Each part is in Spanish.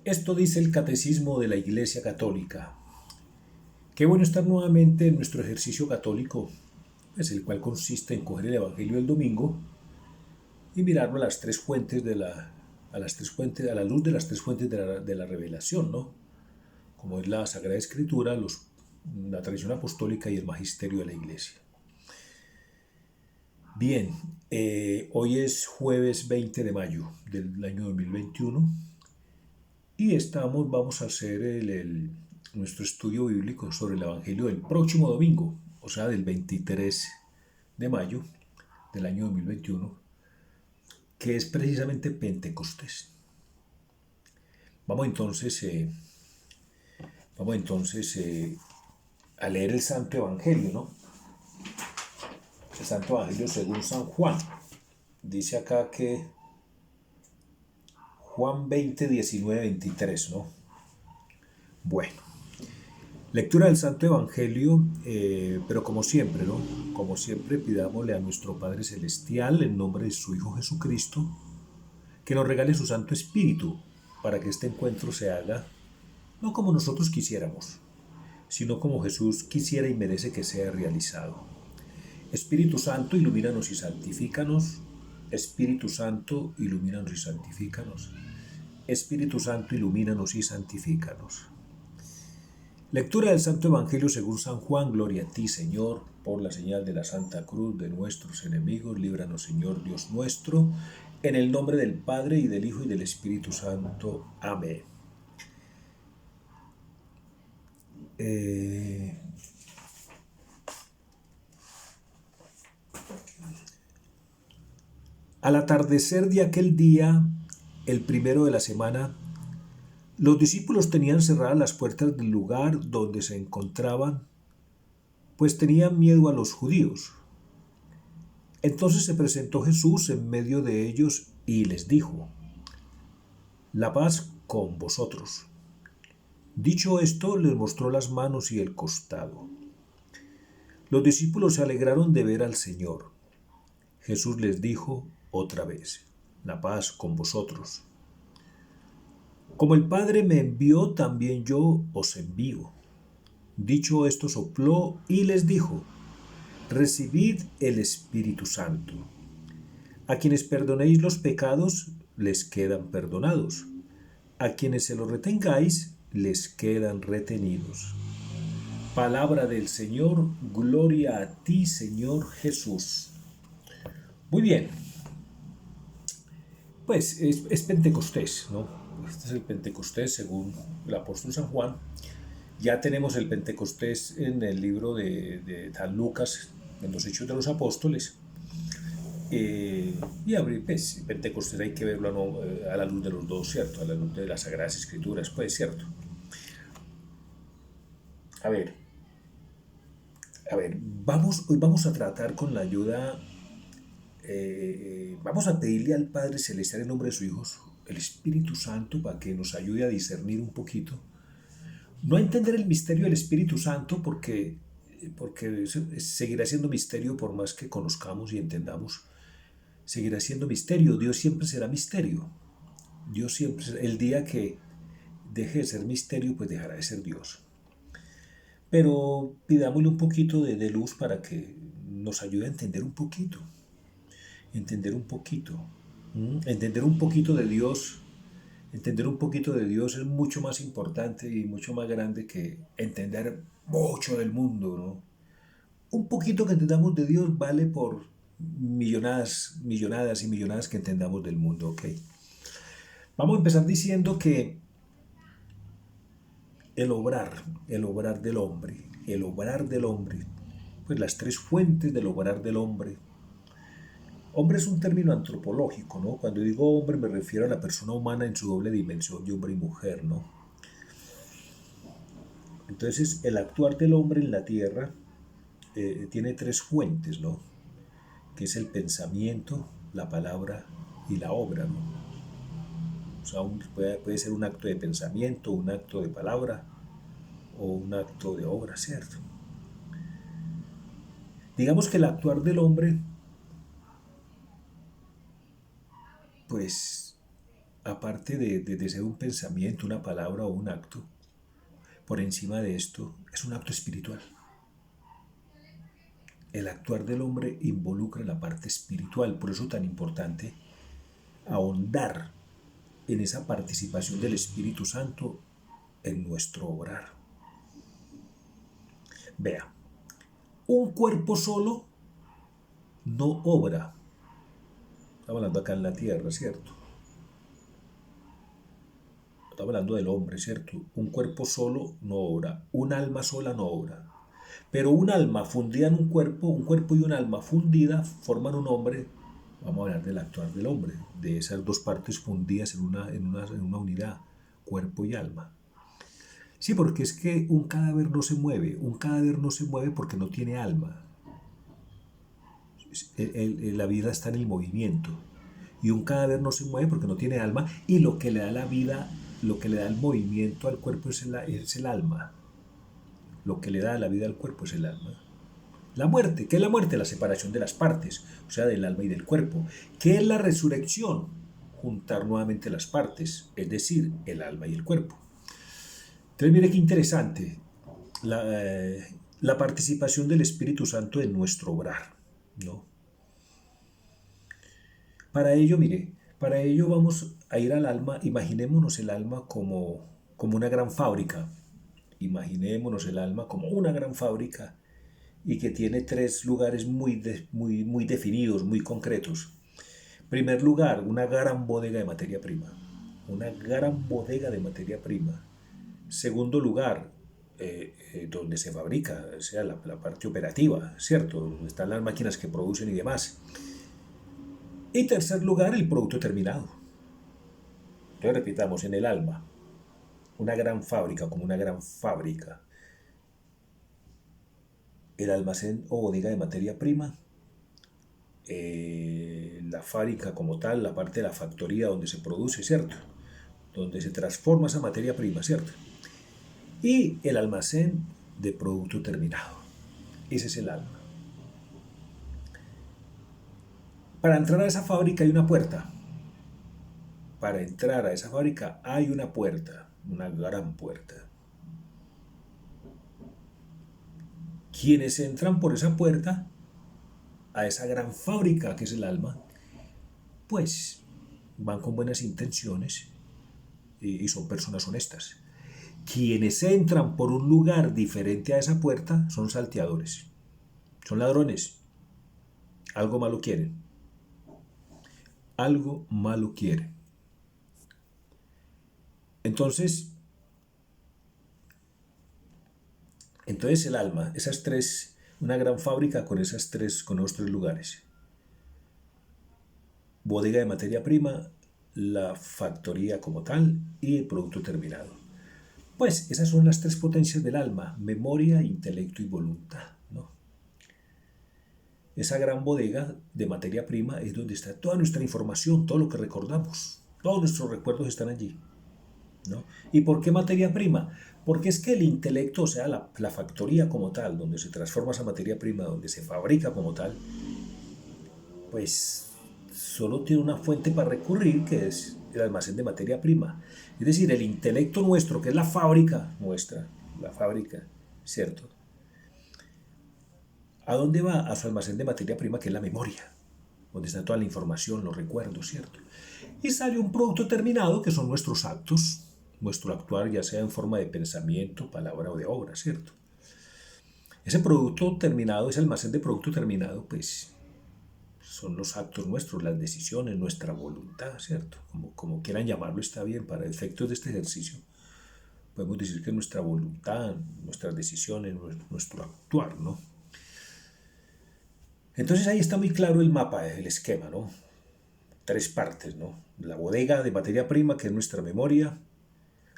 Esto dice el Catecismo de la Iglesia Católica. Qué bueno estar nuevamente en nuestro ejercicio católico, pues el cual consiste en coger el Evangelio del domingo y mirarlo a las tres fuentes a la luz de las tres fuentes de la revelación, ¿no? Como es la Sagrada Escritura, la tradición apostólica y el magisterio de la Iglesia. Bien, hoy es jueves 20 de mayo del año 2021 y vamos a hacer nuestro estudio bíblico sobre el Evangelio del próximo domingo, o sea, del 23 de mayo del año 2021, que es precisamente Pentecostés. Vamos entonces, a leer el Santo Evangelio, ¿no? El Santo Evangelio según San Juan. Dice acá que Juan 20, 19, 23, ¿no? Bueno, lectura del Santo Evangelio, pero como siempre, ¿no? Como siempre, pidámosle a nuestro Padre Celestial, en nombre de su Hijo Jesucristo, que nos regale su Santo Espíritu, para que este encuentro se haga, no como nosotros quisiéramos, sino como Jesús quisiera y merece que sea realizado. Espíritu Santo, ilumínanos y santifícanos. Espíritu Santo, ilumínanos y santifícanos. Espíritu Santo, ilumínanos y santifícanos. Lectura del Santo Evangelio según San Juan. Gloria a ti, Señor, por la señal de la Santa Cruz de nuestros enemigos. Líbranos, Señor Dios nuestro, en el nombre del Padre, y del Hijo, y del Espíritu Santo. Amén. Al atardecer de aquel día, el primero de la semana, los discípulos tenían cerradas las puertas del lugar donde se encontraban, pues tenían miedo a los judíos. Entonces se presentó Jesús en medio de ellos y les dijo: La paz con vosotros. Dicho esto, les mostró las manos y el costado. Los discípulos se alegraron de ver al Señor. Jesús les dijo otra vez: La paz con vosotros. Como el Padre me envió, también yo os envío. Dicho esto, sopló y les dijo: Recibid el Espíritu Santo. A quienes perdonéis los pecados, les quedan perdonados. A quienes se los retengáis, les quedan retenidos. Palabra del Señor, gloria a ti, Señor Jesús. Muy bien, pues es Pentecostés, ¿no? Este es el Pentecostés según el apóstol San Juan. Ya tenemos el Pentecostés en el libro de San Lucas, en los Hechos de los Apóstoles. Y pues, Pentecostés hay que verlo a la luz de los dos, ¿cierto? A la luz de las Sagradas Escrituras, pues, ¿cierto? A ver, hoy vamos a tratar con la ayuda, vamos a pedirle al Padre Celestial en nombre de su Hijo, el Espíritu Santo, para que nos ayude a discernir un poquito. No a entender el misterio del Espíritu Santo porque seguirá siendo misterio por más que conozcamos y entendamos. Seguirá siendo misterio. Dios siempre será misterio. Dios siempre, el día que deje de ser misterio, pues dejará de ser Dios. Pero pidámosle un poquito de luz para que nos ayude a entender un poquito. Entender un poquito. Entender un poquito de Dios. Entender un poquito de Dios es mucho más importante y mucho más grande que entender mucho del mundo, ¿no? Un poquito que entendamos de Dios vale por millonadas y millonadas que entendamos del mundo, ¿ok? Vamos a empezar diciendo que el obrar del hombre, pues las tres fuentes del obrar del hombre. Hombre es un término antropológico, ¿no? Cuando digo hombre me refiero a la persona humana en su doble dimensión de hombre y mujer, ¿no? Entonces, el actuar del hombre en la tierra tiene tres fuentes, ¿no? Que es el pensamiento, la palabra y la obra, ¿no? O sea, puede ser un acto de pensamiento, un acto de palabra o un acto de obra, ¿cierto? Digamos que el actuar del hombre, pues, aparte de ser un pensamiento, una palabra o un acto, por encima de esto, es un acto espiritual. El actuar del hombre involucra la parte espiritual, por eso es tan importante ahondar en esa participación del Espíritu Santo en nuestro obrar. Vea, un cuerpo solo no obra. Estamos hablando acá en la tierra, ¿cierto? Estamos hablando del hombre, ¿cierto? Un cuerpo solo no obra, un alma sola no obra. Pero un alma fundida en un cuerpo y un alma fundida forman un hombre. Vamos a hablar del actuar del hombre, de esas dos partes fundidas en una unidad, cuerpo y alma. Sí, porque es que un cadáver no se mueve porque no tiene alma. La vida está en el movimiento. Y un cadáver no se mueve porque no tiene alma, y lo que le da la vida, lo que le da el movimiento al cuerpo es el alma. Lo que le da la vida al cuerpo es el alma. La muerte, ¿qué es la muerte? La separación de las partes, o sea, del alma y del cuerpo. ¿Qué es la resurrección? Juntar nuevamente las partes, es decir, el alma y el cuerpo. Entonces, mire qué interesante la participación del Espíritu Santo en nuestro obrar, ¿no? Para ello vamos a ir al alma. Imaginémonos el alma como una gran fábrica. Imaginémonos el alma como una gran fábrica y que tiene tres lugares muy definidos, muy concretos. Primer lugar, una gran bodega de materia prima. Una gran bodega de materia prima. Segundo lugar, donde se fabrica, o sea, la parte operativa, ¿cierto? Donde están las máquinas que producen y demás. Y tercer lugar, el producto terminado. Entonces repitamos, en el alma, una gran fábrica, como una gran fábrica. El almacén o bodega de materia prima, la fábrica como tal, la parte de la factoría donde se produce, ¿cierto? Donde se transforma esa materia prima, ¿cierto? Y el almacén de producto terminado. Ese es el alma. Para entrar a esa fábrica hay una puerta. Para entrar a esa fábrica hay una puerta, una gran puerta. Quienes entran por esa puerta a esa gran fábrica que es el alma, pues van con buenas intenciones y son personas honestas. Quienes entran por un lugar diferente a esa puerta son salteadores, son ladrones, algo malo quieren, algo malo quieren. Entonces el alma, esas tres, una gran fábrica con esos tres lugares. Bodega de materia prima, la factoría como tal y el producto terminado. Pues esas son las tres potencias del alma: memoria, intelecto y voluntad, ¿no? Esa gran bodega de materia prima es donde está toda nuestra información, todo lo que recordamos, todos nuestros recuerdos están allí, ¿no? ¿Y por qué materia prima? Porque es que el intelecto, o sea, la factoría como tal, donde se transforma esa materia prima, donde se fabrica como tal, pues solo tiene una fuente para recurrir, que es el almacén de materia prima. Es decir, el intelecto nuestro, que es la fábrica nuestra, la fábrica, ¿cierto? ¿A dónde va? A su almacén de materia prima, que es la memoria, donde está toda la información, los recuerdos, ¿cierto? Y sale un producto terminado, que son nuestros actos, nuestro actuar, ya sea en forma de pensamiento, palabra o de obra, ¿cierto? Ese producto terminado, ese almacén de producto terminado, pues son los actos nuestros, las decisiones, nuestra voluntad, ¿cierto? Como quieran llamarlo, está bien. Para efectos de este ejercicio podemos decir que nuestra voluntad, nuestras decisiones, nuestro actuar, ¿no? Entonces ahí está muy claro el mapa, el esquema, ¿no? Tres partes, ¿no? La bodega de materia prima, que es nuestra memoria;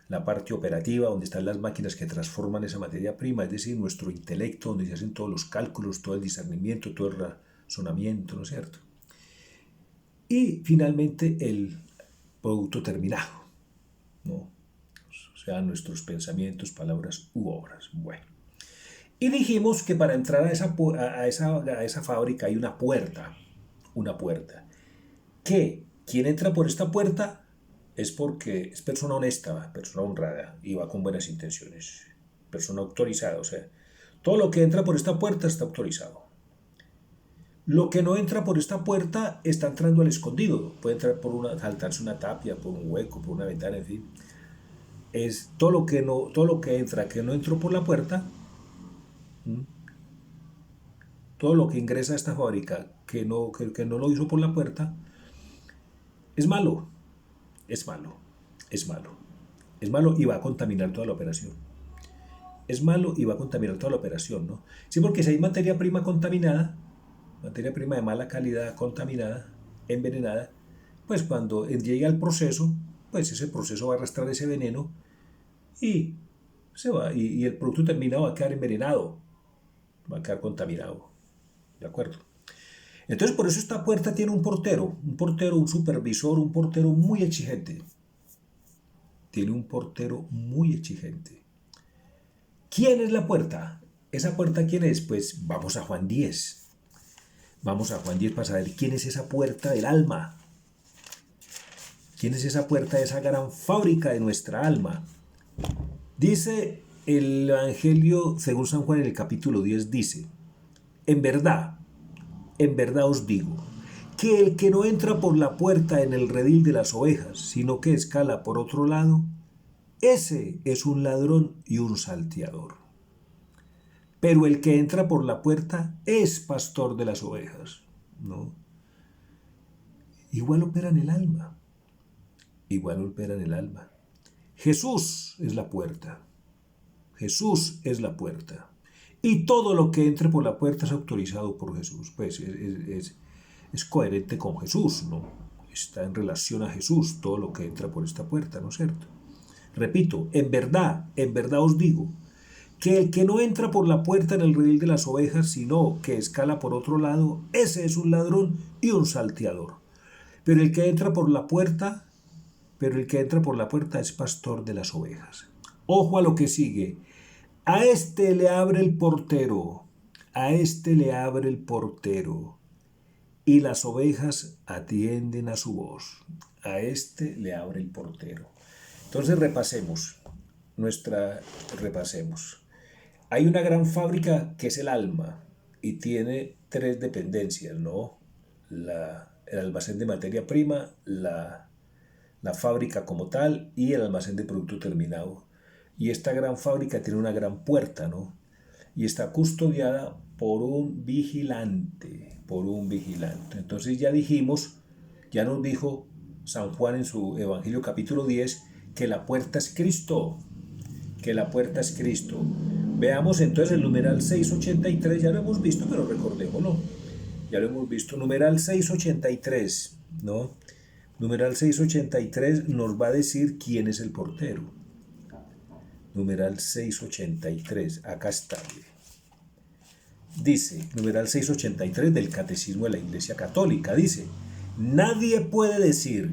la parte operativa, donde están las máquinas que transforman esa materia prima, es decir, nuestro intelecto, donde se hacen todos los cálculos, todo el discernimiento, todo el razonamiento, ¿no es cierto? Y finalmente el producto terminado, ¿no? O sea, nuestros pensamientos, palabras u obras. Bueno. Y dijimos que para entrar a esa fábrica hay una puerta. Una puerta. ¿Qué? ¿Quién entra por esta puerta? es porque es persona honesta, persona honrada y va con buenas intenciones, persona autorizada, o sea, todo lo que entra por esta puerta está autorizado. Lo que no entra por esta puerta está entrando al escondido, puede entrar por saltarse una tapia, por un hueco, por una ventana, en fin. Es todo lo que no, todo lo que entra que no entró por la puerta, todo lo que ingresa a esta fábrica que no lo hizo por la puerta, es malo, es malo, es malo, es malo y va a contaminar toda la operación. Es malo y va a contaminar toda la operación, ¿no? Sí, porque si hay materia prima contaminada, materia prima de mala calidad contaminada, envenenada, pues cuando llegue al proceso, pues ese proceso va a arrastrar ese veneno y se va, y el producto terminado va a quedar envenenado, va a quedar contaminado, ¿de acuerdo? Entonces por eso esta puerta tiene un portero, un supervisor, un portero muy exigente. Tiene un portero muy exigente. ¿Quién es la puerta? ¿Esa puerta quién es? Pues vamos a Juan 10. Vamos a Juan 10 para saber quién es esa puerta del alma. ¿Quién es esa puerta de esa gran fábrica de nuestra alma? Dice el Evangelio según San Juan en el capítulo 10, dice, en verdad os digo, que el que no entra por la puerta en el redil de las ovejas, sino que escala por otro lado, ese es un ladrón y un salteador. Pero el que entra por la puerta es pastor de las ovejas, ¿no? Igual opera en el alma, igual opera en el alma. Jesús es la puerta, Jesús es la puerta. Y todo lo que entre por la puerta es autorizado por Jesús, pues es coherente con Jesús, ¿no? Está en relación a Jesús todo lo que entra por esta puerta, ¿no es cierto? Repito, en verdad os digo, que el que no entra por la puerta en el redil de las ovejas, sino que escala por otro lado, ese es un ladrón y un salteador. Pero el que entra por la puerta, es pastor de las ovejas. Ojo a lo que sigue. A este le abre el portero, a este le abre el portero, y las ovejas atienden a su voz. A este le abre el portero. Entonces repasemos. Hay una gran fábrica que es el alma y tiene tres dependencias, ¿no? El almacén de materia prima, la fábrica como tal y el almacén de producto terminado. Y esta gran fábrica tiene una gran puerta, ¿no? Y está custodiada por un vigilante, Entonces ya nos dijo San Juan en su Evangelio capítulo 10, que la puerta es Cristo, Veamos entonces el numeral 683, ya lo hemos visto, pero recordémoslo. Ya lo hemos visto, numeral 683, ¿no? Numeral 683 nos va a decir quién es el portero. Numeral 683, acá está. Dice, numeral 683 del Catecismo de la Iglesia Católica, dice, nadie puede decir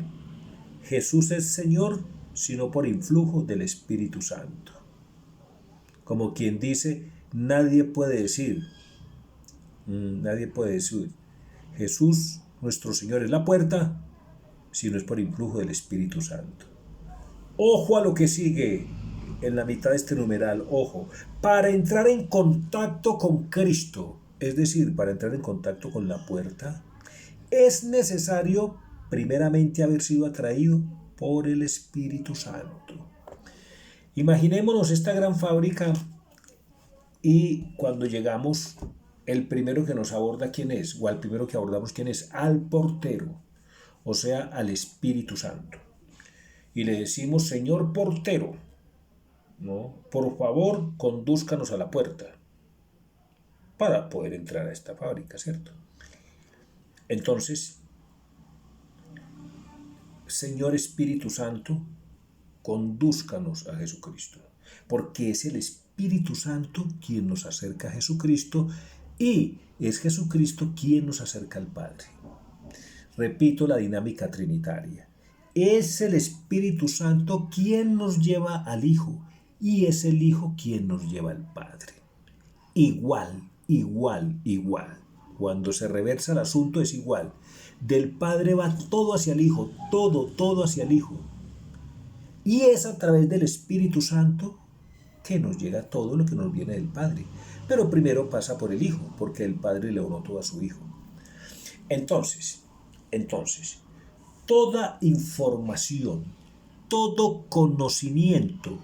Jesús es Señor sino por influjo del Espíritu Santo. Como quien dice, nadie puede decir Jesús, nuestro Señor, es la puerta, si no es por influjo del Espíritu Santo. Ojo a lo que sigue en la mitad de este numeral, ojo, para entrar en contacto con Cristo, es decir, para entrar en contacto con la puerta, es necesario primeramente haber sido atraído por el Espíritu Santo. Imaginémonos esta gran fábrica y cuando llegamos, el primero que nos aborda quién es, o al primero que abordamos quién es, al portero, o sea, al Espíritu Santo. Y le decimos, Señor portero, ¿no? Por favor, condúzcanos a la puerta para poder entrar a esta fábrica, ¿cierto? Entonces, Señor Espíritu Santo, condúzcanos a Jesucristo, porque es el Espíritu Santo quien nos acerca a Jesucristo y es Jesucristo quien nos acerca al Padre. Repito la dinámica trinitaria. Es el Espíritu Santo quien nos lleva al Hijo y es el Hijo quien nos lleva al Padre. Igual. Cuando se reversa el asunto es igual. Del Padre va todo hacia el Hijo, todo hacia el Hijo. Y es a través del Espíritu Santo que nos llega todo lo que nos viene del Padre. Pero primero pasa por el Hijo, porque el Padre le oró todo a su Hijo. Entonces, toda información, todo conocimiento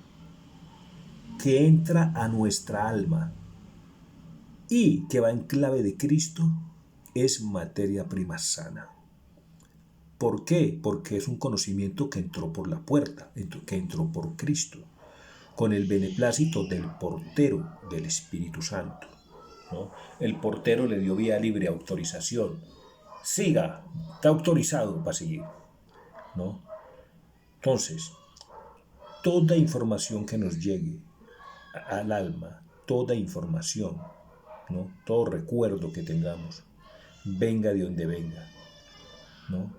que entra a nuestra alma y que va en clave de Cristo es materia prima sana. ¿Por qué? Porque es un conocimiento que entró por la puerta, que entró por Cristo, con el beneplácito del portero del Espíritu Santo, ¿no? El portero le dio vía libre, autorización. Siga, está autorizado para seguir, ¿no? Entonces, toda información que nos llegue al alma, toda información, ¿no? Todo recuerdo que tengamos, venga de donde venga, ¿no?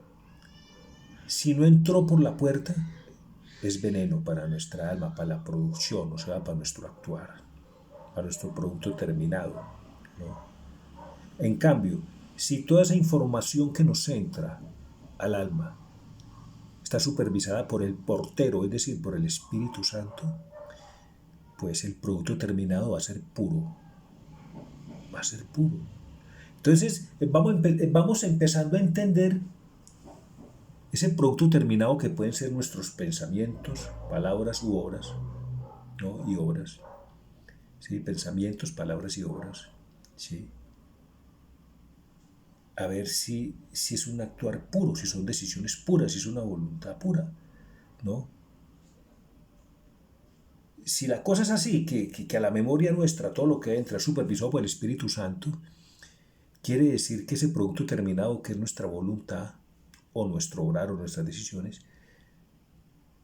Si no entró por la puerta, es veneno para nuestra alma, para la producción, o sea, para nuestro actuar, para nuestro producto terminado, ¿no? En cambio, si toda esa información que nos entra al alma está supervisada por el portero, es decir, por el Espíritu Santo, pues el producto terminado va a ser puro. Va a ser puro. Entonces, vamos empezando a entender ese producto terminado que pueden ser nuestros pensamientos, palabras u obras, ¿no? Y obras. ¿Sí? Pensamientos, palabras y obras. ¿Sí? A ver si es un actuar puro, si son decisiones puras, si es una voluntad pura, ¿no? Si la cosa es así, que a la memoria nuestra todo lo que entra es supervisado por el Espíritu Santo, quiere decir que ese producto terminado, que es nuestra voluntad, o nuestro obrar, o nuestras decisiones,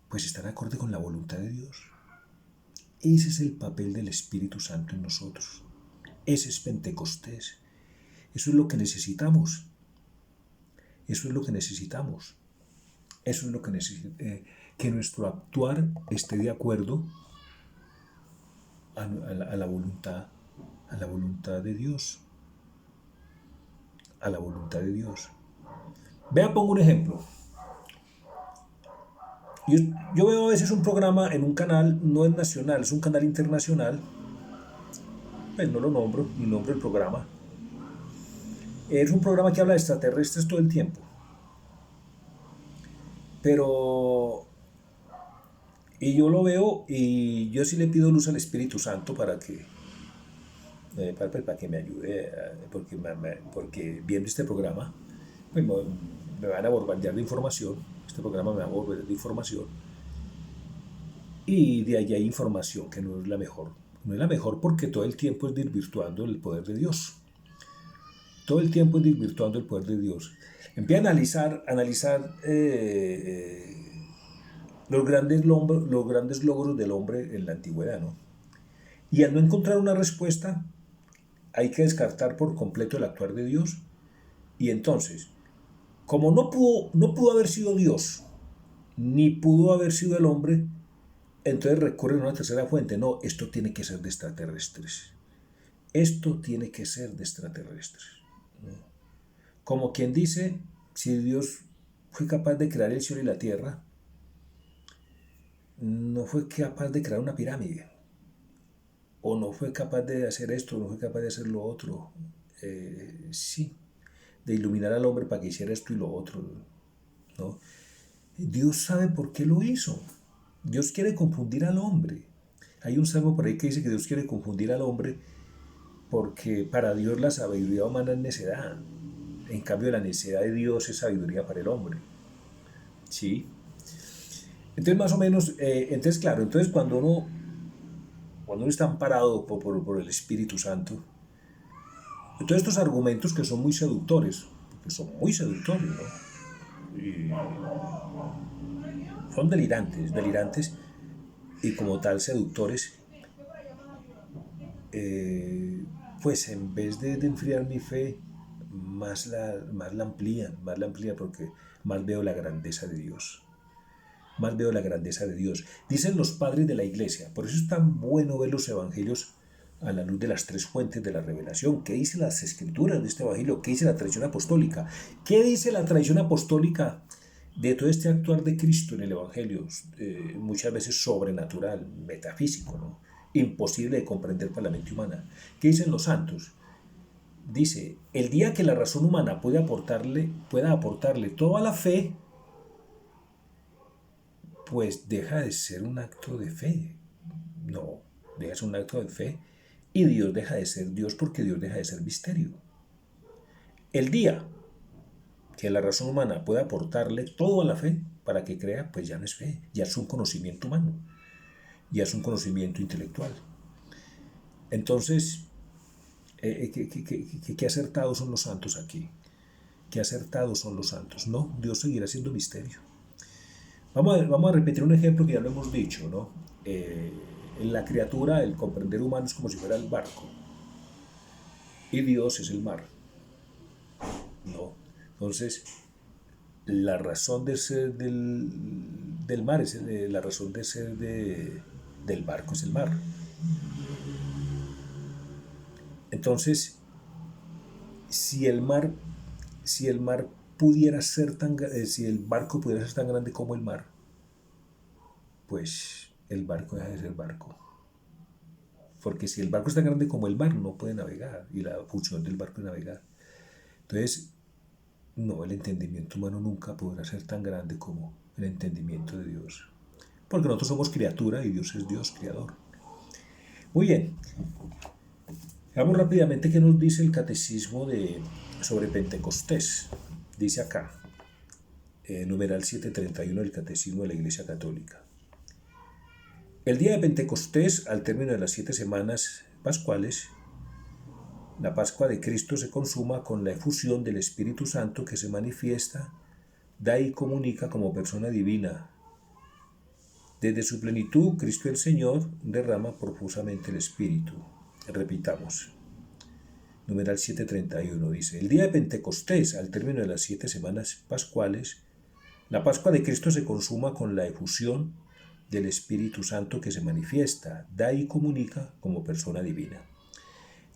pues están acorde con la voluntad de Dios. Ese es el papel del Espíritu Santo en nosotros. Ese es Pentecostés. Eso es lo que necesitamos. Eso es lo que necesitamos. Eso es lo que necesitamos. Que nuestro actuar esté de acuerdo a la voluntad de Dios. A la voluntad de Dios. Vea, pongo un ejemplo. Yo veo a veces un programa en un canal, no es nacional, es un canal internacional. Pues no lo nombro, ni nombro el programa. Es un programa que habla de extraterrestres todo el tiempo. Pero... Y yo lo veo y yo sí le pido luz al Espíritu Santo para que me ayude, porque viendo este programa, pues me van a bombardear de información. Este programa me va a bombardear de información. Y de allí hay información que no es la mejor. No es la mejor porque todo el tiempo es desvirtuando el poder de Dios. Todo el tiempo es desvirtuando el poder de Dios. Empieza a analizar los grandes logros del hombre en la antigüedad, ¿no? Y al no encontrar una respuesta, hay que descartar por completo el actuar de Dios. Y entonces, como no pudo haber sido Dios, ni pudo haber sido el hombre, entonces recurren a una tercera fuente. No, esto tiene que ser de extraterrestres. Esto tiene que ser de extraterrestres. Como quien dice, si Dios fue capaz de crear el cielo y la tierra, no fue capaz de crear una pirámide. O no fue capaz de hacer esto, no fue capaz de hacer lo otro. Sí, de iluminar al hombre para que hiciera esto y lo otro, ¿no? Dios sabe por qué lo hizo. Dios quiere confundir al hombre. Hay un salmo por ahí que dice que Dios quiere confundir al hombre porque para Dios la sabiduría humana es necedad. En cambio, la necedad de Dios es sabiduría para el hombre. ¿Sí? Entonces, más o menos, entonces cuando uno está amparado por el Espíritu Santo, todos estos argumentos que son muy seductores, ¿no? Y son delirantes y como tal seductores, pues en vez de enfriar mi fe, más la amplían porque más veo la grandeza de Dios. Dicen los padres de la iglesia, por eso es tan bueno ver los evangelios a la luz de las tres fuentes de la revelación. ¿Qué dice las escrituras de este evangelio? ¿Qué dice la tradición apostólica? ¿Qué dice la tradición apostólica de todo este actuar de Cristo en el Evangelio, muchas veces sobrenatural, metafísico, ¿no? Imposible de comprender para la mente humana. ¿Qué dicen los santos? Dice, el día que la razón humana pueda aportarle toda la fe, pues deja de ser un acto de fe. No, deja de ser un acto de fe y Dios deja de ser Dios porque Dios deja de ser misterio. El día que la razón humana pueda aportarle todo a la fe para que crea, pues ya no es fe, ya es un conocimiento humano, ya es un conocimiento intelectual. Entonces, qué acertados son los santos aquí, qué acertados son los santos. No, Dios seguirá siendo misterio. Vamos a repetir un ejemplo que ya lo hemos dicho, ¿no? En la criatura, el comprender humano es como si fuera el barco y Dios es el mar, ¿no? Entonces, la razón de ser del mar es la razón de ser del barco es el mar. Entonces, si el mar, si el mar pudiera ser si el barco pudiera ser tan grande como el mar, pues el barco deja de ser barco. Porque si el barco es tan grande como el mar, no puede navegar, y la función del barco es navegar. Entonces, no, el entendimiento humano nunca podrá ser tan grande como el entendimiento de Dios. Porque nosotros somos criatura y Dios es Dios creador. Muy bien. Veamos rápidamente qué nos dice el catecismo sobre Pentecostés. Dice acá, numeral 731 del catecismo de la Iglesia Católica. El día de Pentecostés, al término de las 7 semanas pascuales, la Pascua de Cristo se consuma con la efusión del Espíritu Santo que se manifiesta, da y comunica como persona divina. Desde su plenitud, Cristo el Señor derrama profusamente el Espíritu. Repitamos. Numeral 731 dice, el día de Pentecostés, al término de las 7 semanas pascuales, la Pascua de Cristo se consuma con la efusión del Espíritu Santo que se manifiesta, da y comunica como persona divina.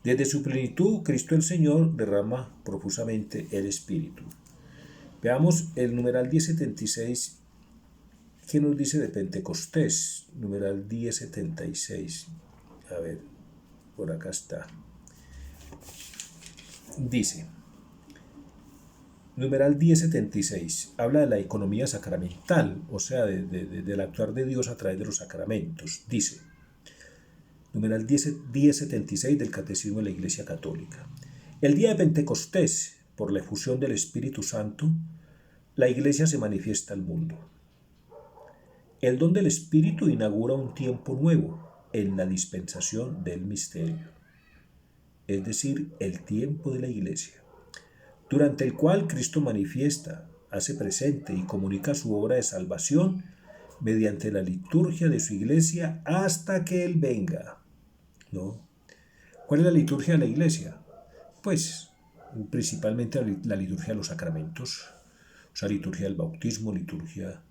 Desde su plenitud, Cristo el Señor derrama profusamente el Espíritu. Veamos el numeral 1076. ¿Qué nos dice de Pentecostés? Numeral 1076. A ver, por acá está. Dice, numeral 1076, habla de la economía sacramental, o sea, del actuar de Dios a través de los sacramentos. Dice, numeral 1076 del Catecismo de la Iglesia Católica. El día de Pentecostés, por la efusión del Espíritu Santo, la Iglesia se manifiesta al mundo. El don del Espíritu inaugura un tiempo nuevo en la dispensación del misterio, es decir, el tiempo de la Iglesia, durante el cual Cristo manifiesta, hace presente y comunica su obra de salvación mediante la liturgia de su Iglesia hasta que Él venga. ¿No? ¿Cuál es la liturgia de la Iglesia? Pues principalmente la liturgia de los sacramentos, o sea, liturgia del bautismo, liturgia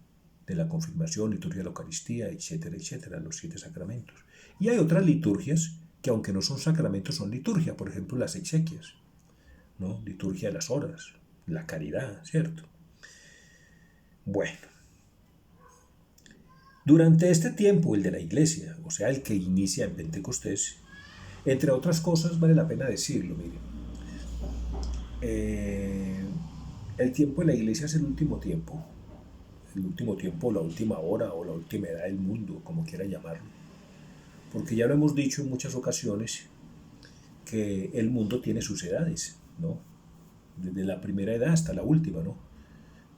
de la confirmación, liturgia de la Eucaristía, etcétera, etcétera, los 7 sacramentos. Y hay otras liturgias que aunque no son sacramentos son liturgia, por ejemplo las exequias, ¿no? Liturgia de las horas, la caridad, ¿cierto? Bueno, durante este tiempo, el de la Iglesia, o sea, el que inicia en Pentecostés, entre otras cosas vale la pena decirlo, miren, el tiempo de la Iglesia es el último tiempo, la última hora o la última edad del mundo, como quiera llamarlo. Porque ya lo hemos dicho en muchas ocasiones que el mundo tiene sus edades, ¿no? Desde la primera edad hasta la última, ¿no?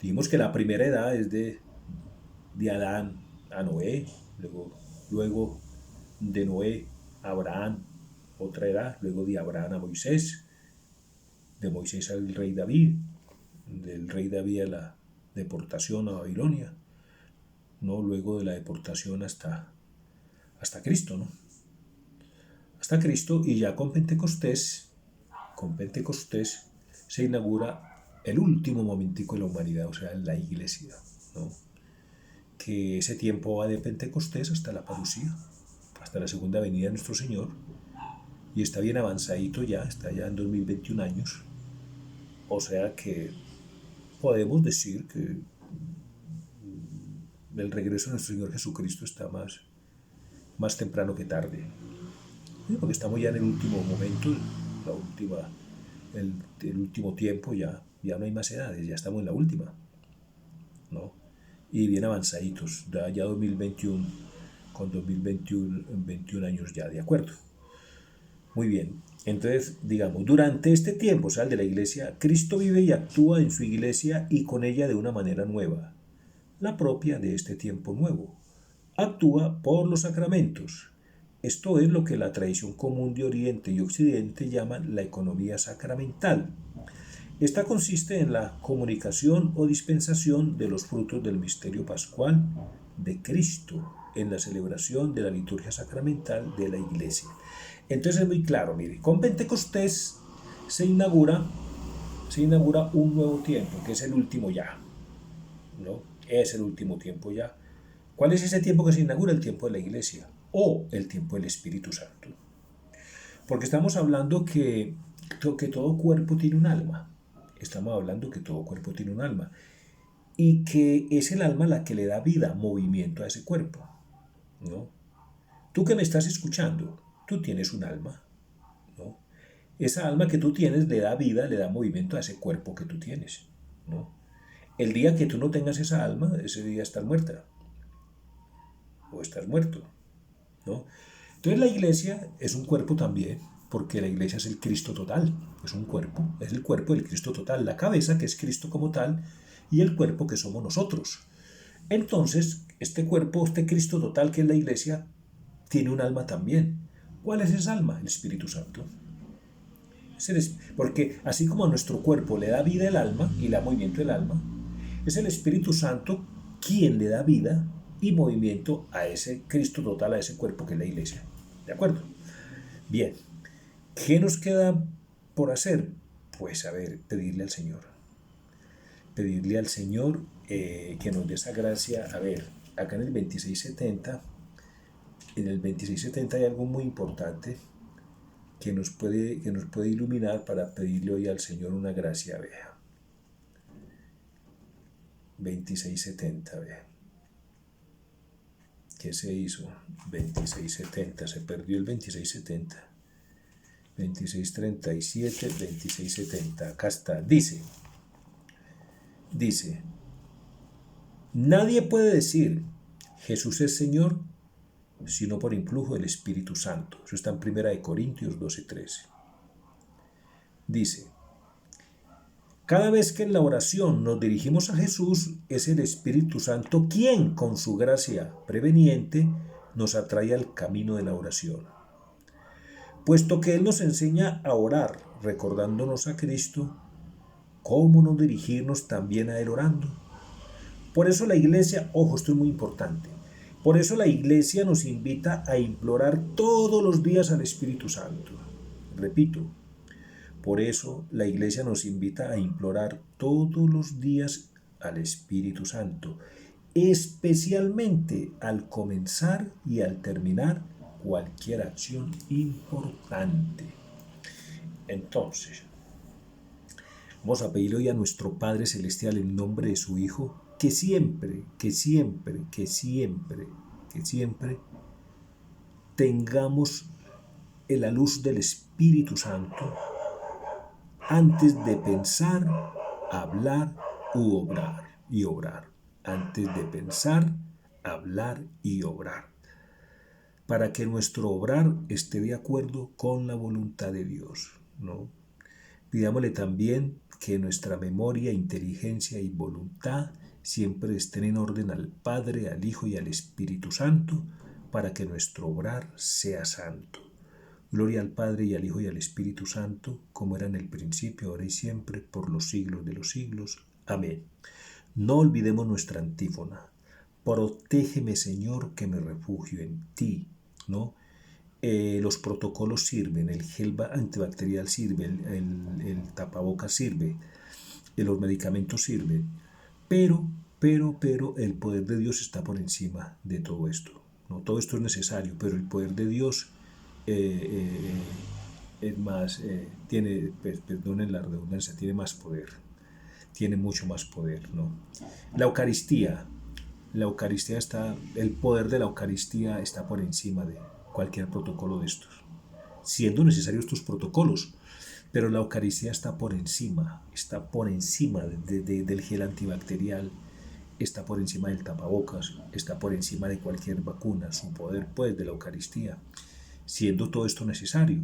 Dijimos que la primera edad es de Adán a Noé, luego de Noé a Abraham, otra edad, luego de Abraham a Moisés, de Moisés al rey David, del rey David a la deportación a Babilonia, ¿no? Luego de la deportación hasta Cristo, ¿no? Hasta Cristo, y ya con Pentecostés se inaugura el último momentico de la humanidad, o sea, la Iglesia, ¿no? Que ese tiempo va de Pentecostés hasta la parucía, hasta la segunda venida de nuestro Señor, y está bien avanzadito ya, está ya en 2021 años, o sea que podemos decir que El regreso de nuestro Señor Jesucristo está más temprano que tarde. Porque estamos ya en el último momento, el último tiempo, ya no hay más edades, ya estamos en la última, ¿no? Y bien avanzaditos, ya 2021, con 2021 21 años ya, ¿de acuerdo? Muy bien, entonces, digamos, durante este tiempo, o sea, el de la iglesia, Cristo vive y actúa en su iglesia y con ella de una manera nueva, la propia de este tiempo nuevo. Actúa por los sacramentos. Esto es lo que la tradición común de Oriente y Occidente llaman la economía sacramental. Esta consiste en la comunicación o dispensación de los frutos del misterio pascual de Cristo en la celebración de la liturgia sacramental de la Iglesia. Entonces es muy claro, mire, con Pentecostés se inaugura un nuevo tiempo, que es el último ya, ¿no? Es el último tiempo ya. ¿Cuál es ese tiempo que se inaugura? El tiempo de la Iglesia o el tiempo del Espíritu Santo. Porque estamos hablando que todo cuerpo tiene un alma. Estamos hablando que todo cuerpo tiene un alma. Y que es el alma la que le da vida, movimiento a ese cuerpo, ¿no? Tú que me estás escuchando, tú tienes un alma, ¿no? Esa alma que tú tienes le da vida, le da movimiento a ese cuerpo que tú tienes, ¿no? El día que tú no tengas esa alma, ese día estás muerta. O estás muerto, ¿no? Entonces la iglesia es un cuerpo también, porque la iglesia es el Cristo total, es un cuerpo, es el cuerpo del Cristo total, la cabeza que es Cristo como tal y el cuerpo que somos nosotros. Entonces, este cuerpo, este Cristo total que es la iglesia, tiene un alma también. ¿Cuál es esa alma? El Espíritu Santo. Porque así como a nuestro cuerpo le da vida el alma y le da movimiento el alma, es el Espíritu Santo quien le da vida y movimiento a ese Cristo total, a ese cuerpo que es la iglesia. ¿De acuerdo? Bien, ¿qué nos queda por hacer? Pues a ver, pedirle al Señor. Pedirle al Señor que nos dé esa gracia. A ver, acá en el 2670, hay algo muy importante que nos puede iluminar para pedirle hoy al Señor una gracia. Vea. 2670, vea. ¿Qué se hizo? 2670, se perdió el 2670. 2637, 2670, acá está. Dice, nadie puede decir Jesús es Señor sino por influjo del Espíritu Santo. Eso está en 1 Corintios 12:13. Dice, cada vez que en la oración nos dirigimos a Jesús, es el Espíritu Santo quien, con su gracia preveniente, nos atrae al camino de la oración. Puesto que Él nos enseña a orar, recordándonos a Cristo, ¿cómo no dirigirnos también a Él orando? Por eso la iglesia, ojo, esto es muy importante, por eso la iglesia nos invita a implorar todos los días al Espíritu Santo. Repito, por eso la iglesia nos invita a implorar todos los días al Espíritu Santo, especialmente al comenzar y al terminar cualquier acción importante. Entonces, vamos a pedirle hoy a nuestro Padre Celestial en nombre de su Hijo que siempre tengamos la luz del Espíritu Santo antes de pensar, hablar u obrar. Antes de pensar, hablar y obrar. Para que nuestro obrar esté de acuerdo con la voluntad de Dios, ¿no? Pidámosle también que nuestra memoria, inteligencia y voluntad siempre estén en orden al Padre, al Hijo y al Espíritu Santo, para que nuestro obrar sea santo. Gloria al Padre y al Hijo y al Espíritu Santo, como era en el principio, ahora y siempre, por los siglos de los siglos. Amén. No olvidemos nuestra antífona. Protégeme, Señor, que me refugio en ti, ¿no? Los protocolos sirven, el gel antibacterial sirve, el tapabocas sirve, los medicamentos sirven, pero el poder de Dios está por encima de todo esto, ¿no? Todo esto es necesario, pero el poder de Dios es más, tiene, perdonen la redundancia, tiene más poder, tiene mucho más poder, ¿no? La Eucaristía, La Eucaristía está, el poder de la Eucaristía está por encima de cualquier protocolo de estos, siendo necesarios estos protocolos, pero la Eucaristía está por encima del gel antibacterial, está por encima del tapabocas, está por encima de cualquier vacuna, su poder pues de la Eucaristía, siendo todo esto necesario.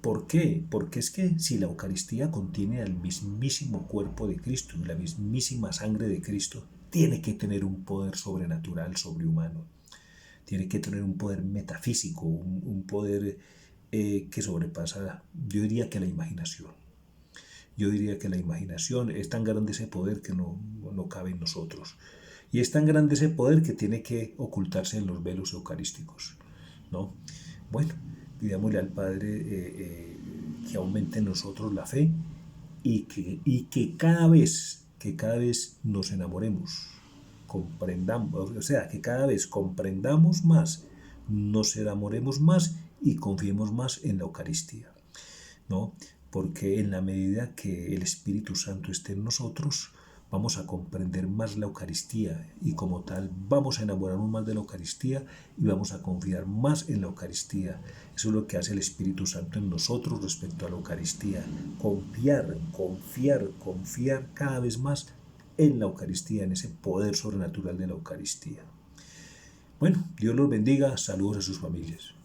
¿Por qué? Porque es que si la Eucaristía contiene al mismísimo cuerpo de Cristo y la mismísima sangre de Cristo, tiene que tener un poder sobrenatural, sobrehumano. Tiene que tener un poder metafísico, un poder que sobrepasa, yo diría que la imaginación. Yo diría que la imaginación es tan grande ese poder que no cabe en nosotros. Y es tan grande ese poder que tiene que ocultarse en los velos eucarísticos, ¿no? Bueno, pidámosle al Padre que aumente en nosotros la fe y que cada vez nos enamoremos, comprendamos, o sea, que cada vez comprendamos más, nos enamoremos más y confiemos más en la Eucaristía, ¿no? Porque en la medida que el Espíritu Santo esté en nosotros, vamos a comprender más la Eucaristía y como tal vamos a enamorarnos más de la Eucaristía y vamos a confiar más en la Eucaristía. Eso es lo que hace el Espíritu Santo en nosotros respecto a la Eucaristía. Confiar cada vez más en la Eucaristía, en ese poder sobrenatural de la Eucaristía. Bueno, Dios los bendiga, saludos a sus familias.